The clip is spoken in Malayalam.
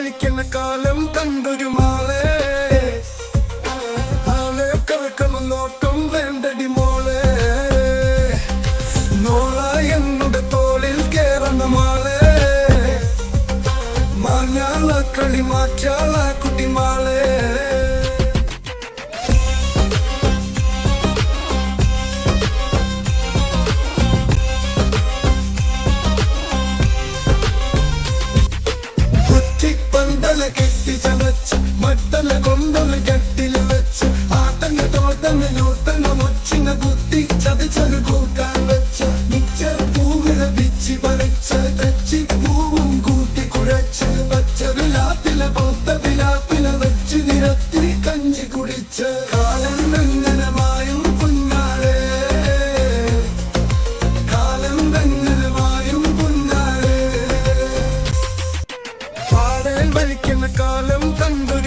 വലിക്കുന്ന കാലം കണ്ടൊരു മാളെ ആളെ കറക്കണം നോട്ടം വേണ്ടടി മോളെ നോള എന്നുടെ തോളിൽ കേറുന്ന മാളെ മാഞ്ഞാള കളി മാറ്റാള കുട്ടി മാളെ കെട്ടി ചതച്ച് മട്ടല കൊണ്ടൊന്ന് കെട്ടില് വെച്ച് ആട്ടങ്ങ തോട്ടങ്ങ നൂത്തങ്ങ മൊച്ചിങ്ങ കുത്തി ചതച്ചൊരു കൂട്ടാൻ വെച്ച് മിച്ചർ പൂവില പിച്ചി പറിച്ച് തെച്ചി പൂവും കൂട്ടി കുഴച്ച് പച്ചൊരു ലാപ്പില പൊത്ത പിലാപ്പില വെച്ച് നിരത്തി കഞ്ചി കുടിച്ച് കാലം വെങ്ങനമായും കുഞ്ഞാളെ കാലം വെങ്ങനമായും കുഞ്ഞാളെ പാടൽ വലിക്കുന്ന കാലം കണ്ടു